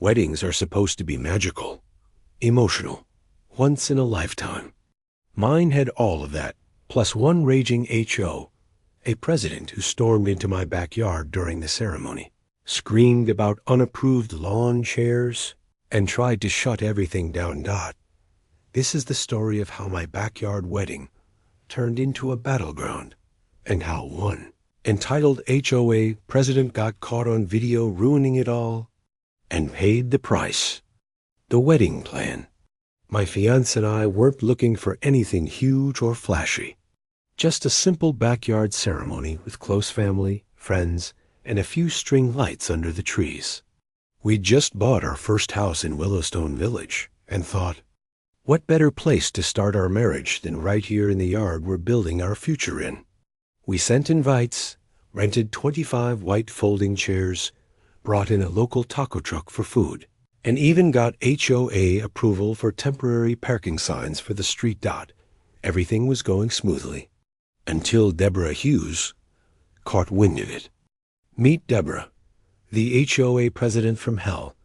Weddings are supposed to be magical, emotional, once in a lifetime. Mine had all of that, plus one raging HO, a president who stormed into my backyard during the ceremony, screamed about unapproved lawn chairs, and tried to shut everything down. This is the story of how my backyard wedding turned into a battleground, and how one entitled HOA president got caught on video ruining it all and paid the price. The wedding plan. My fiancé and I weren't looking for anything huge or flashy. Just a simple backyard ceremony with close family, friends, and a few string lights under the trees. We'd just bought our first house in Willowstone Village and thought, what better place to start our marriage than right here in the yard we're building our future in? We sent invites, rented 25 white folding chairs, brought in a local taco truck for food, and even got HOA approval for temporary parking signs for the street. Everything was going smoothly, until Deborah Hughes caught wind of it. Meet Deborah, the HOA president from hell.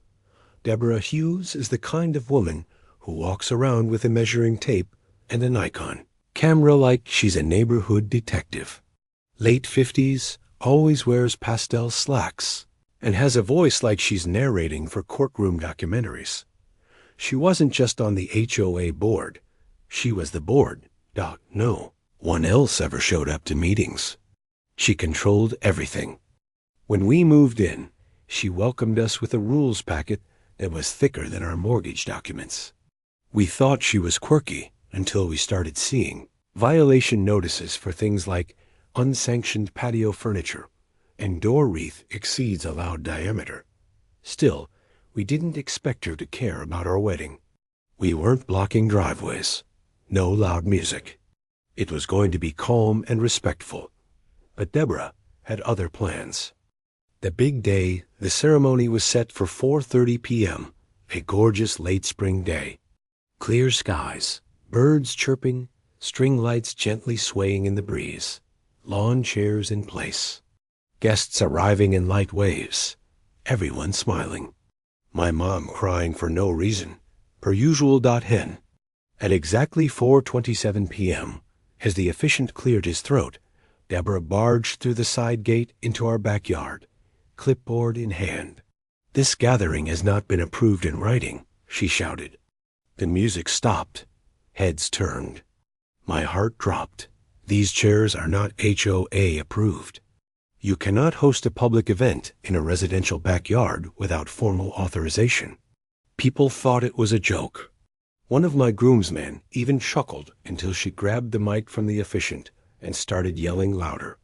Deborah Hughes is the kind of woman who walks around with a measuring tape and a Nikon camera like she's a neighborhood detective. Late 50s, always wears pastel slacks, and has a voice like she's narrating for courtroom documentaries. She wasn't just on the HOA board. She was the board. No one else ever showed up to meetings. She controlled everything. When we moved in, she welcomed us with a rules packet that was thicker than our mortgage documents. We thought she was quirky until we started seeing violation notices for things like unsanctioned patio furniture and door wreath exceeds allowed diameter. Still, we didn't expect her to care about our wedding. We weren't blocking driveways. No loud music. It was going to be calm and respectful. But Deborah had other plans. The big day, the ceremony was set for 4:30 p.m., a gorgeous late spring day. Clear skies, birds chirping, string lights gently swaying in the breeze, lawn chairs in place. Guests arriving in light waves, everyone smiling. My mom crying for no reason, per usual. Hen. At exactly 4:27 p.m., as the officiant cleared his throat, Deborah barged through the side gate into our backyard, clipboard in hand. This gathering has not been approved in writing, she shouted. The music stopped. Heads turned. My heart dropped. These chairs are not HOA approved. You cannot host a public event in a residential backyard without formal authorization. People thought it was a joke. One of my groomsmen even chuckled until she grabbed the mic from the officiant and started yelling louder.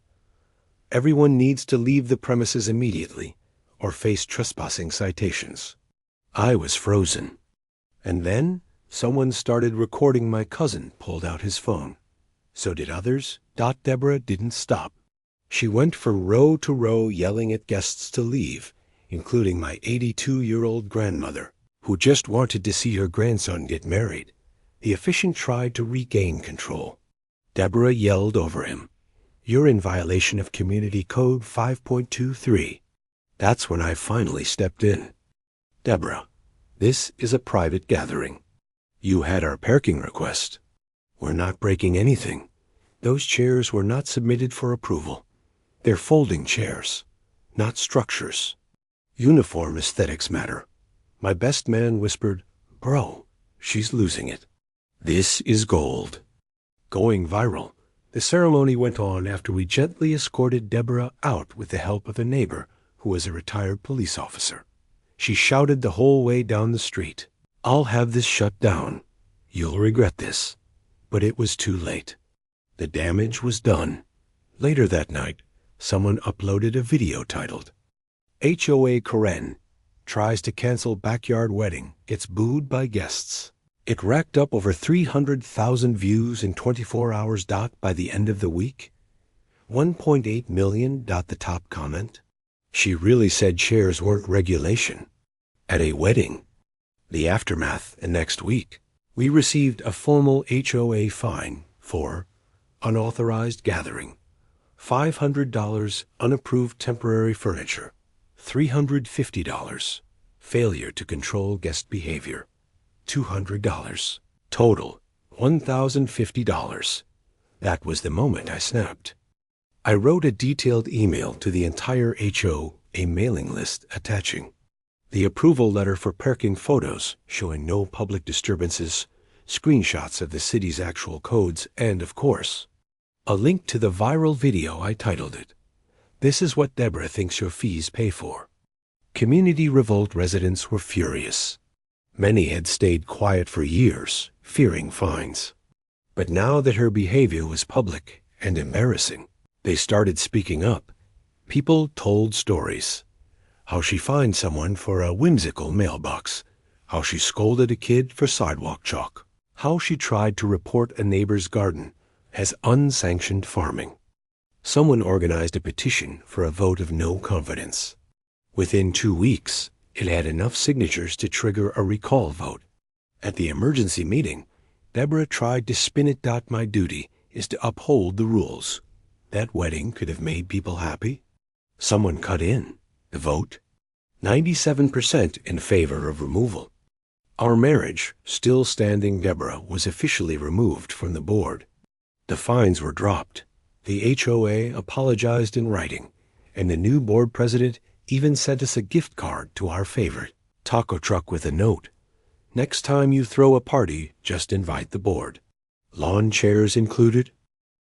Everyone needs to leave the premises immediately or face trespassing citations. I was frozen. And then someone started recording. My cousin pulled out his phone. So did others. Deborah didn't stop. She went from row to row yelling at guests to leave, including my 82-year-old grandmother, who just wanted to see her grandson get married. The officiant tried to regain control. Deborah yelled over him, "You're in violation of Community Code 5.23. That's when I finally stepped in. Deborah, this is a private gathering. You had our parking request. We're not breaking anything. Those chairs were not submitted for approval. They're folding chairs, not structures. Uniform aesthetics matter." My best man whispered, "Bro, she's losing it." This is gold. Going viral. The ceremony went on after we gently escorted Deborah out with the help of a neighbor who was a retired police officer. She shouted the whole way down the street, "I'll have this shut down. You'll regret this." But it was too late. The damage was done. Later that night, someone uploaded a video titled, "HOA Karen tries to cancel backyard wedding, gets booed by guests." It racked up over 300,000 views in 24 hours. By the end of the week, 1.8 million. The top comment, "She really said chairs weren't regulation at a wedding." The aftermath, and next week, we received a formal HOA fine for unauthorized gathering, $500 unapproved temporary furniture, $350 Failure to control guest behavior, $200. Total, $1,050. That was the moment I snapped. I wrote a detailed email to the entire HOA mailing list attaching the approval letter for parking photos showing no public disturbances, screenshots of the city's actual codes, and, of course, a link to the viral video. I titled it, "This is what Deborah thinks your fees pay for." Community Revolt residents were furious. Many had stayed quiet for years, fearing fines. But now that her behavior was public and embarrassing, they started speaking up. People told stories. How she fined someone for a whimsical mailbox. How she scolded a kid for sidewalk chalk. How she tried to report a neighbor's garden as unsanctioned farming. Someone organized a petition for a vote of no confidence. Within 2 weeks, it had enough signatures to trigger a recall vote. At the emergency meeting, Deborah tried to spin it. My duty is to uphold the rules. That wedding could have made people happy. Someone cut in. The vote? 97% in favor of removal. Our marriage, still standing, Deborah was officially removed from the board. The fines were dropped. The HOA apologized in writing, and the new board president even sent us a gift card to our favorite taco truck with a note. Next time you throw a party, just invite the board. Lawn chairs included,